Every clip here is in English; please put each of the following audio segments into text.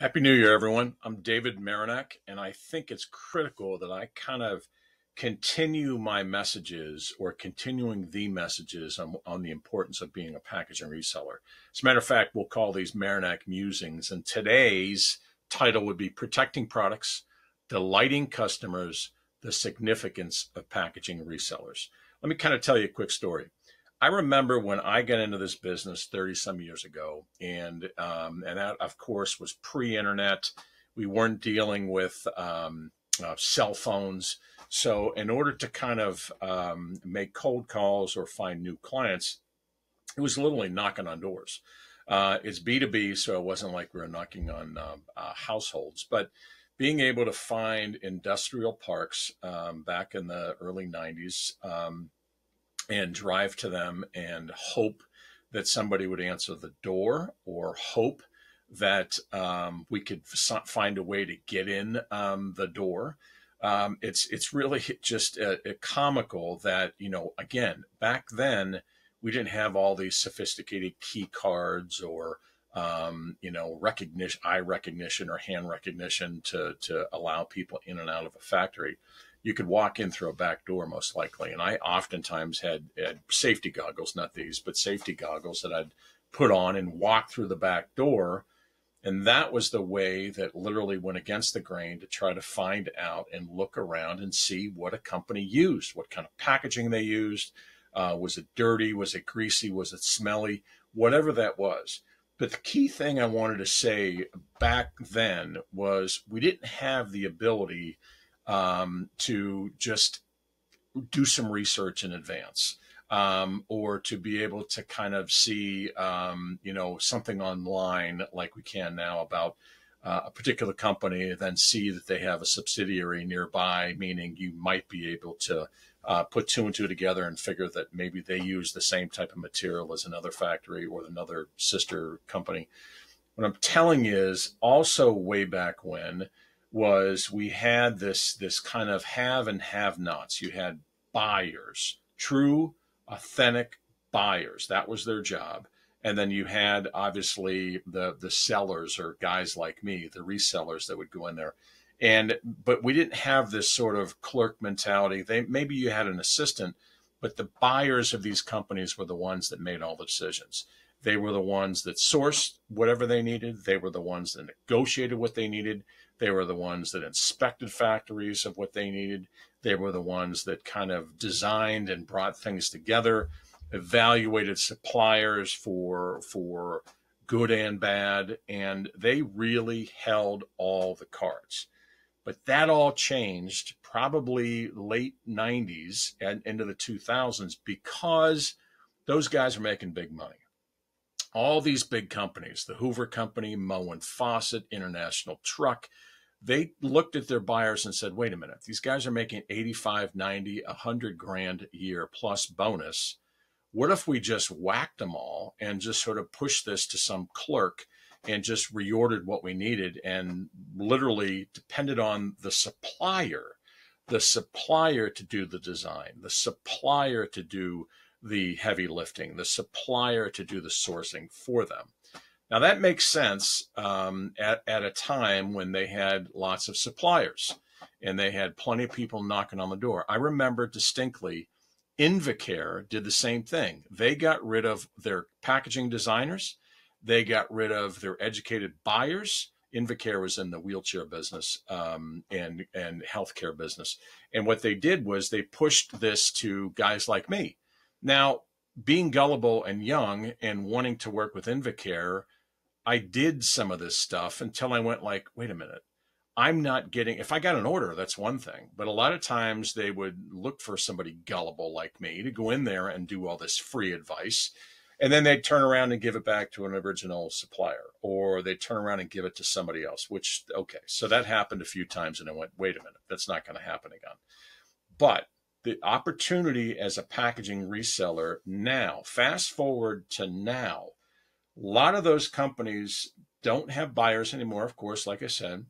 Happy New Year, everyone. I'm David Marinak, and I think it's critical that I kind of continue my messages or continuing the messages on the importance of being a packaging reseller. As a matter of fact, we'll call these Marinak Musings, and today's title would be Protecting Products, Delighting Customers, the Significance of Packaging Resellers. Let me kind of tell you a quick story. I remember when I got into this business 30 some years ago, and that of course was pre-internet. We weren't dealing with cell phones, so in order to kind of make cold calls or find new clients, it was literally knocking on doors. It's B2B, so it wasn't like we were knocking on households, but being able to find industrial parks back in the early 90s. And drive to them and hope that somebody would answer the door, or hope that we could find a way to get in the door. It's really just comical that, again, back then we didn't have all these sophisticated key cards or eye recognition or hand recognition to allow people in and out of a factory. You could walk in through a back door most likely. And I oftentimes had safety goggles, not these, but safety goggles that I'd put on and walk through the back door. And that was the way that literally went against the grain to try to find out and look around and see what a company used, what kind of packaging they used. Was it dirty? Was it greasy? Was it smelly? Whatever that was. But the key thing I wanted to say back then was we didn't have the ability to just do some research in advance, or to be able to kind of see, something online like we can now about a particular company, and then see that they have a subsidiary nearby, meaning you might be able to put two and two together and figure that maybe they use the same type of material as another factory or another sister company. What I'm telling you is also way back when was we had this kind of have and have nots. You had buyers, true, authentic buyers. That was their job. And then you had obviously the sellers, or guys like me, the resellers that would go in there. But we didn't have this sort of clerk mentality. Maybe you had an assistant, but the buyers of these companies were the ones that made all the decisions. They were the ones that sourced whatever they needed. They were the ones that negotiated what they needed. They were the ones that inspected factories of what they needed. They were the ones that kind of designed and brought things together, evaluated suppliers for good and bad, and they really held all the cards. But that all changed probably late 90s and into the 2000s because those guys were making big money. All these big companies, the Hoover Company, Moen Fawcett, International Truck, they looked at their buyers and said, wait a minute, these guys are making 85, 90, 100 grand a year plus bonus. What if we just whacked them all and just sort of pushed this to some clerk and just reordered what we needed and literally depended on the supplier to do the design, the supplier to do the heavy lifting, the supplier to do the sourcing for them. Now that makes sense at a time when they had lots of suppliers and they had plenty of people knocking on the door. I remember distinctly Invacare did the same thing. They got rid of their packaging designers. They got rid of their educated buyers. Invacare was in the wheelchair business and healthcare business. And what they did was they pushed this to guys like me. Now, being gullible and young and wanting to work with Invacare, I did some of this stuff until I went like, wait a minute, I'm not getting, if I got an order, that's one thing. But a lot of times they would look for somebody gullible like me to go in there and do all this free advice. And then they'd turn around and give it back to an original supplier, or they'd turn around and give it to somebody else, which, okay. So that happened a few times and I went, wait a minute, that's not going to happen again. But the opportunity as a packaging reseller now, fast forward to now, a lot of those companies don't have buyers anymore, of course, like I said.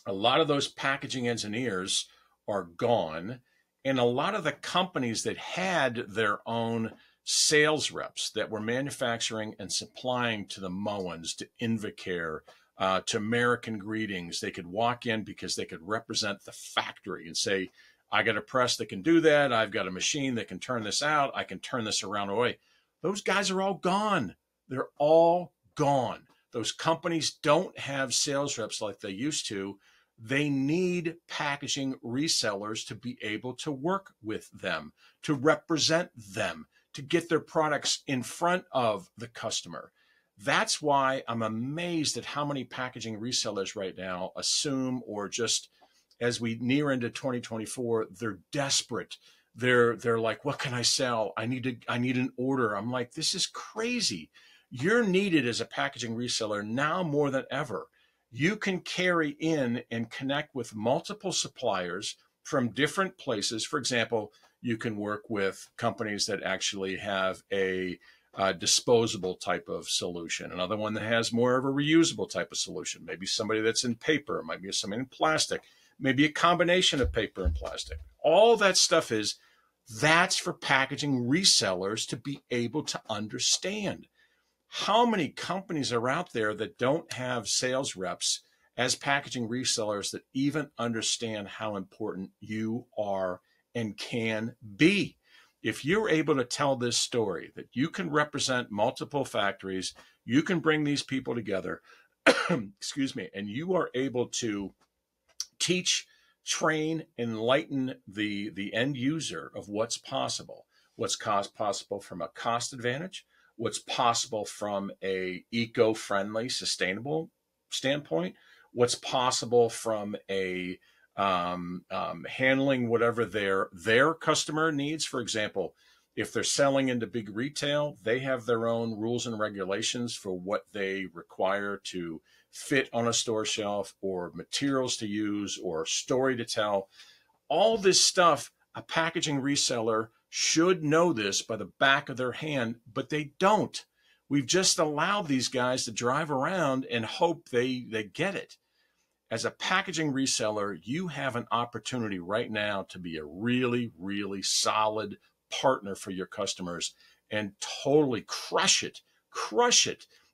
A lot of those packaging engineers are gone. And a lot of the companies that had their own sales reps that were manufacturing and supplying to the Moens, to Invacare, to American Greetings. They could walk in because they could represent the factory and say, I got a press that can do that. I've got a machine that can turn this out. I can turn this around away. Those guys are all gone. They're all gone. Those companies don't have sales reps like they used to. They need packaging resellers to be able to work with them, to represent them, to get their products in front of the customer. That's why I'm amazed at how many packaging resellers right now assume, or just as we near into 2024, they're desperate. They're like, what can I sell? I need an order. I'm like, this is crazy. You're needed as a packaging reseller now more than ever. You can carry in and connect with multiple suppliers from different places. For example, you can work with companies that actually have a disposable type of solution, another one that has more of a reusable type of solution, maybe somebody that's in paper, might be something in plastic, maybe a combination of paper and plastic. All that stuff that's for packaging resellers to be able to understand. How many companies are out there that don't have sales reps as packaging resellers that even understand how important you are and can be? If you're able to tell this story, that you can represent multiple factories, you can bring these people together, excuse me, and you are able to teach, train, enlighten the end user of what's possible, what's possible from a cost advantage, what's possible from a eco-friendly, sustainable standpoint, what's possible from a handling whatever their customer needs. For example, if they're selling into big retail, they have their own rules and regulations for what they require to fit on a store shelf, or materials to use, or story to tell. All this stuff, a packaging reseller should know this by the back of their hand, but they don't. We've just allowed these guys to drive around and hope they get it. As a packaging reseller, you have an opportunity right now to be a really, really solid partner for your customers and totally crush it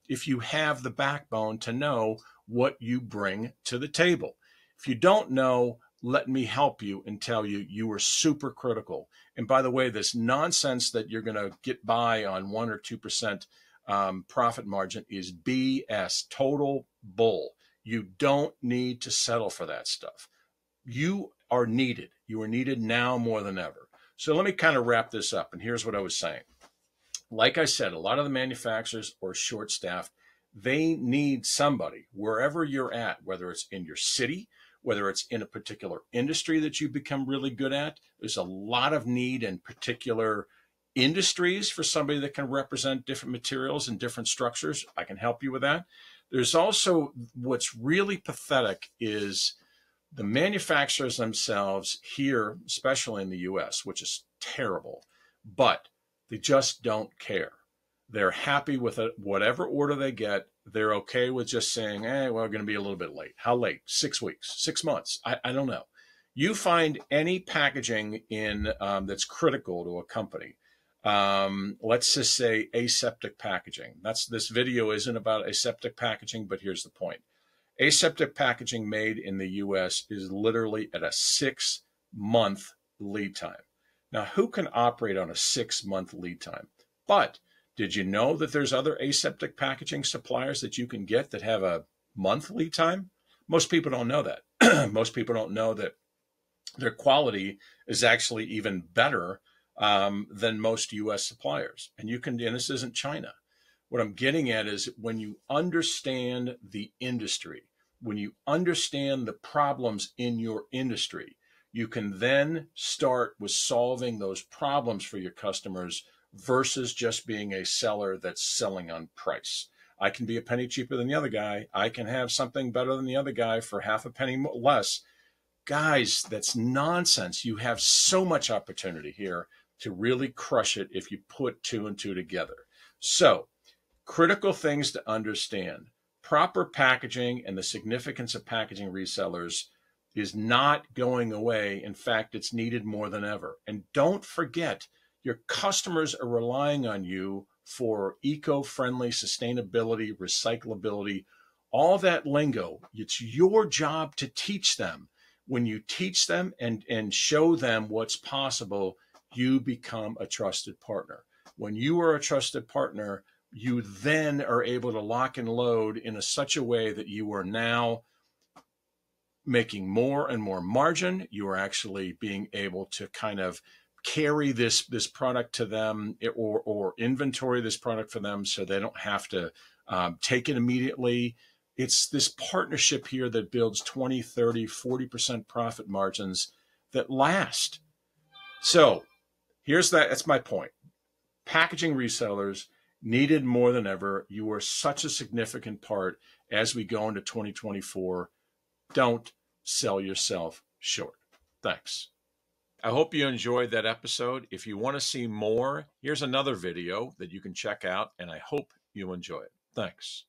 if you have the backbone to know what you bring to the table. If you don't know, let me help you and tell you you are super critical. And by the way, this nonsense that you're going to get by on 1 or 2% profit margin is BS, total bull. You don't need to settle for that stuff. You are needed. You are needed now more than ever. So let me kind of wrap this up. And here's what I was saying. Like I said, a lot of the manufacturers are short-staffed. They need somebody wherever you're at, whether it's in your city, whether it's in a particular industry that you become really good at. There's a lot of need in particular industries for somebody that can represent different materials and different structures. I can help you with that. There's also, what's really pathetic is the manufacturers themselves here, especially in the US, which is terrible, but they just don't care. They're happy with it, whatever order they get. They're okay with just saying, hey, well, we're going to be a little bit late. How late? 6 weeks, 6 months. I don't know. You find any packaging in that's critical to a company. Let's just say aseptic packaging. This video isn't about aseptic packaging, but here's the point. Aseptic packaging made in the US is literally at a 6-month lead time. Now, who can operate on a 6-month lead time? But did you know that there's other aseptic packaging suppliers that you can get that have a month lead time? Most people don't know that. Most people don't know that their quality is actually even better than most US suppliers. And this isn't China. What I'm getting at is when you understand the industry, when you understand the problems in your industry, you can then start with solving those problems for your customers versus just being a seller that's selling on price. I can be a penny cheaper than the other guy. I can have something better than the other guy for half a penny less. Guys, that's nonsense. You have so much opportunity here to really crush it if you put 2 and 2 together. So, critical things to understand. Proper packaging and the significance of packaging resellers is not going away. In fact, it's needed more than ever. And don't forget, your customers are relying on you for eco-friendly, sustainability, recyclability, all that lingo, it's your job to teach them. When you teach them and show them what's possible, you become a trusted partner. When you are a trusted partner, you then are able to lock and load in such a way that you are now making more and more margin. You are actually being able to kind of carry this product to them, or inventory this product for them, so they don't have to take it immediately. It's this partnership here that builds 20, 30, 40% profit margins that last. So that's my point. Packaging resellers needed more than ever. You are such a significant part as we go into 2024. Don't sell yourself short. Thanks. I hope you enjoyed that episode. If you want to see more, here's another video that you can check out, and I hope you enjoy it. Thanks.